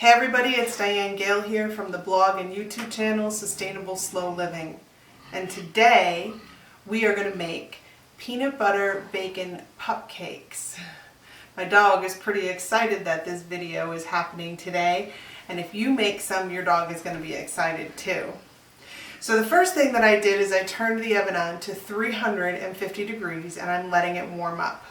Hey everybody, it's Diane Gale here from the blog and YouTube channel Sustainable Slow Living. And today we are going to make peanut butter bacon pupcakes. My dog is pretty excited that this video is happening today, and if you make some, your dog is going to be excited too. So the first thing that I did is I turned the oven on to 350 degrees and I'm letting it warm up.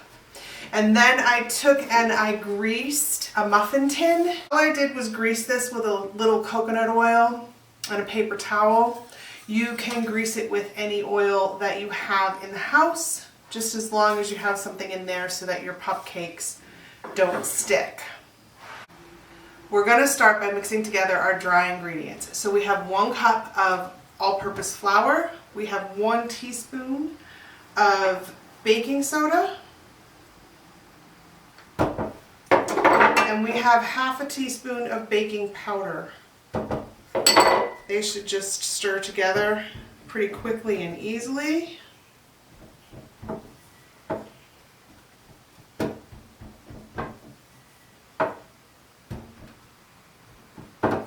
And then I took and I greased a muffin tin. All I did was grease this with a little coconut oil and a paper towel. You can grease it with any oil that you have in the house, just as long as you have something in there so that your pupcakes don't stick. We're going to start by mixing together our dry ingredients. So we have 1 cup of all-purpose flour, we have 1 teaspoon of baking soda, and we have half a teaspoon of baking powder. They should just stir together pretty quickly and easily.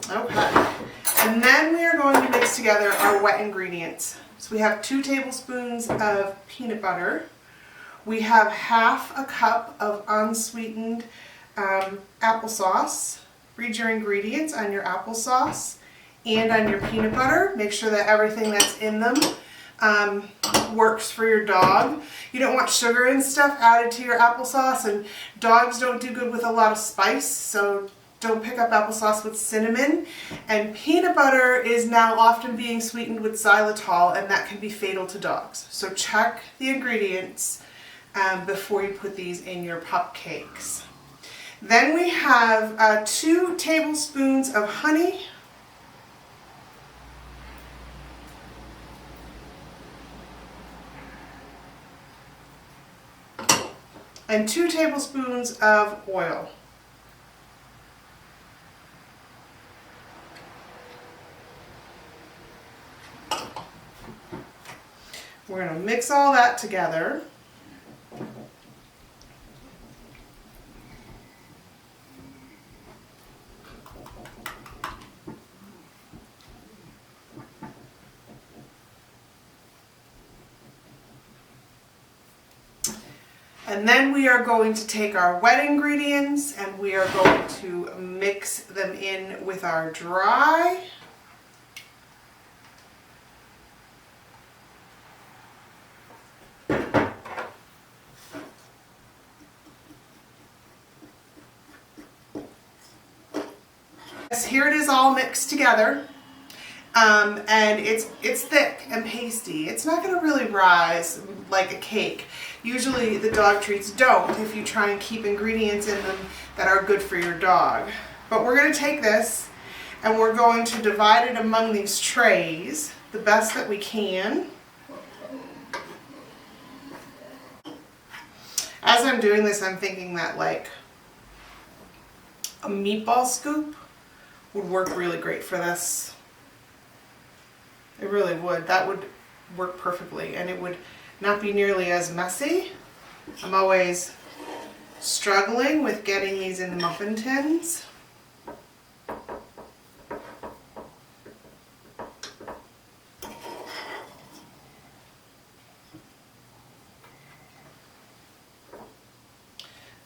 Okay, and then we are going to mix together our wet ingredients. So we have 2 tablespoons of peanut butter. We have half a cup of unsweetened applesauce. Read your ingredients on your applesauce and on your peanut butter. Make sure that everything that's in them works for your dog. You don't want sugar and stuff added to your applesauce, and dogs don't do good with a lot of spice, so don't pick up applesauce with cinnamon. And peanut butter is now often being sweetened with xylitol, and that can be fatal to dogs. So check the ingredients before you put these in your pupcakes. Then we have 2 tablespoons of honey, and 2 tablespoons of oil. We're going to mix all that together. And then we are going to take our wet ingredients and we are going to mix them in with our dry. Yes, here it is all mixed together. And it's thick and pasty. It's not going to really rise like a cake. Usually the dog treats don't if you try and keep ingredients in them that are good for your dog. But we're going to take this and we're going to divide it among these trays the best that we can. As I'm doing this, I'm thinking that like a meatball scoop would work really great for this. It really would. That would work perfectly, and it would not be nearly as messy. I'm always struggling with getting these in muffin tins.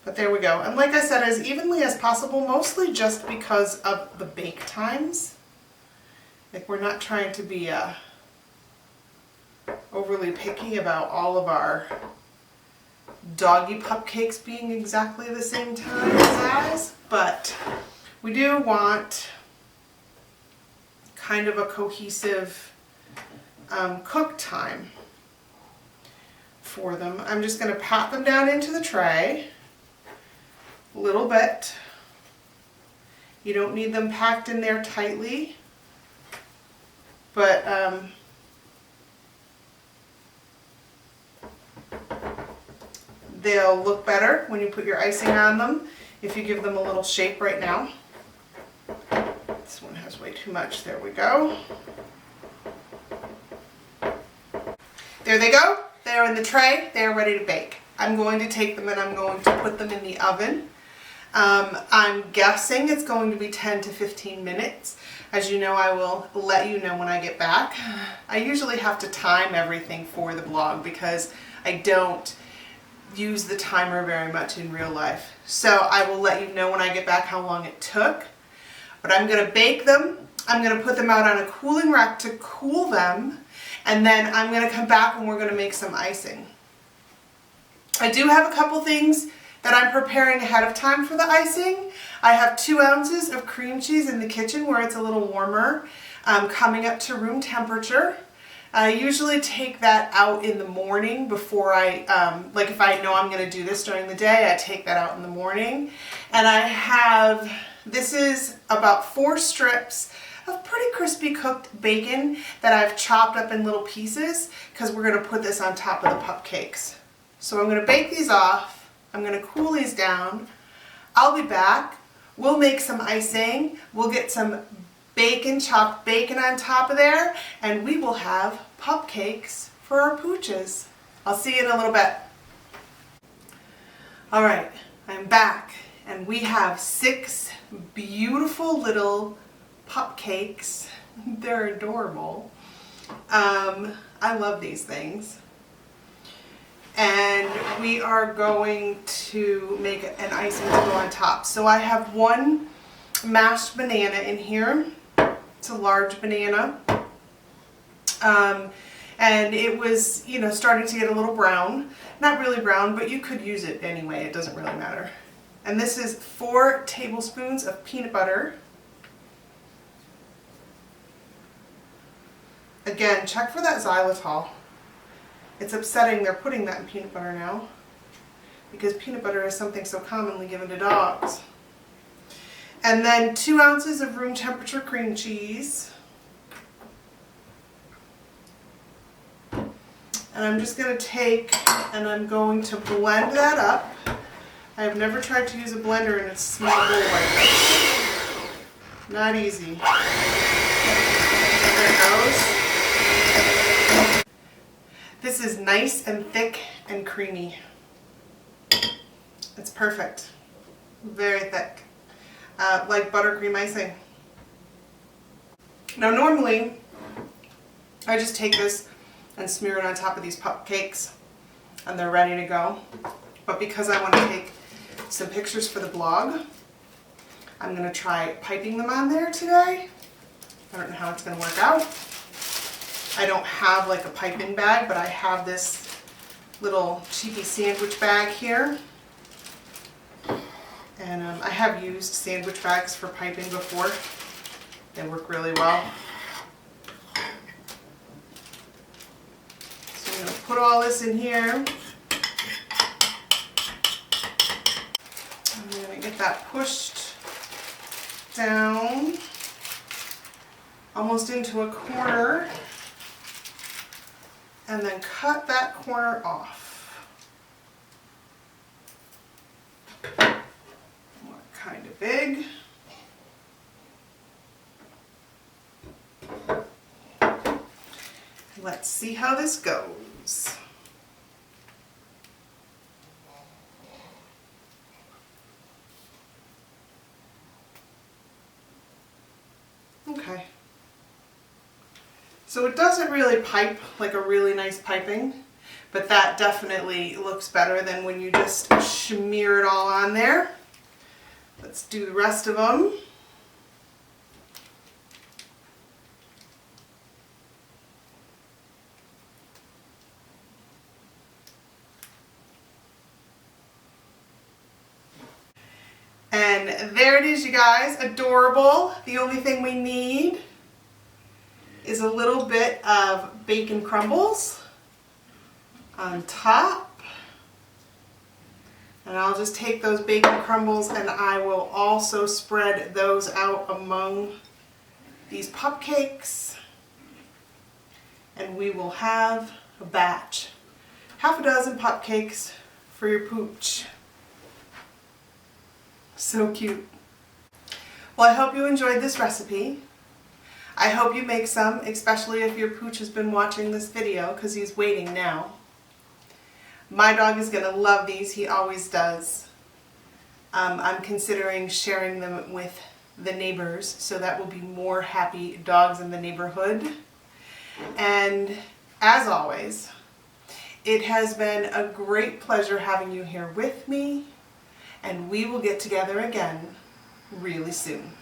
But there we go. And like I said, as evenly as possible, mostly just because of the bake times. Like, we're not trying to be overly picky about all of our doggy pupcakes being exactly the same time size, but we do want kind of a cohesive cook time for them. I'm just going to pat them down into the tray a little bit. You don't need them packed in there tightly. But they'll look better when you put your icing on them if you give them a little shape right now. This one has way too much. There we go. There they go. They're in the tray. They're ready to bake. I'm going to take them and I'm going to put them in the oven I'm guessing it's going to be 10 to 15 minutes. As you know, I will let you know when I get back. I usually have to time everything for the blog because I don't use the timer very much in real life. So I will let you know when I get back how long it took. But I'm going to bake them. I'm going to put them out on a cooling rack to cool them. And then I'm going to come back and we're going to make some icing. I do have a couple things that I'm preparing ahead of time for the icing. I have 2 ounces of cream cheese in the kitchen where it's a little warmer, coming up to room temperature. I usually take that out in the morning before like if I know I'm going to do this during the day, I take that out in the morning. And I have, this is about 4 strips of pretty crispy cooked bacon that I've chopped up in little pieces because we're going to put this on top of the Pupcakes. So I'm going to bake these off. I'm going to cool these down. I'll be back. We'll make some icing. We'll get some bacon, chopped bacon on top of there, and we will have Pupcakes for our pooches. I'll see you in a little bit. All right, I'm back, and we have 6 beautiful little Pupcakes. They're adorable. I love these things. And we are going to make an icing to go on top. So I have 1 mashed banana in here. It's a large banana. And it was, you know, starting to get a little brown. Not really brown, but you could use it anyway. It doesn't really matter. And this is 4 tablespoons of peanut butter. Again, check for that xylitol. It's upsetting they're putting that in peanut butter now because peanut butter is something so commonly given to dogs. And then 2 ounces of room temperature cream cheese. And I'm just going to take and I'm going to blend that up. I have never tried to use a blender in a small bowl like this. Not easy. There it goes. This is nice and thick and creamy. It's perfect. Very thick. Like buttercream icing. Now normally, I just take this and smear it on top of these Pupcakes and they're ready to go. But because I want to take some pictures for the blog, I'm going to try piping them on there today. I don't know how it's going to work out. I don't have like a piping bag, but I have this little cheapy sandwich bag here. And I have used sandwich bags for piping before. They work really well. So I'm going to put all this in here. I'm going to get that pushed down almost into a corner. And then cut that corner off. Kind of big. Let's see how this goes. Okay. So it doesn't really pipe like a really nice piping, but that definitely looks better than when you just smear it all on there. Let's do the rest of them. And there it is, you guys. Adorable. The only thing we need is a little bit of bacon crumbles on top. And I'll just take those bacon crumbles and I will also spread those out among these Pupcakes. And we will have a batch. Half a dozen Pupcakes for your pooch. So cute. Well, I hope you enjoyed this recipe. I hope you make some, especially if your pooch has been watching this video because he's waiting now. My dog is going to love these. He always does. I'm considering sharing them with the neighbors, so that will be more happy dogs in the neighborhood. And as always, it has been a great pleasure having you here with me, and we will get together again really soon.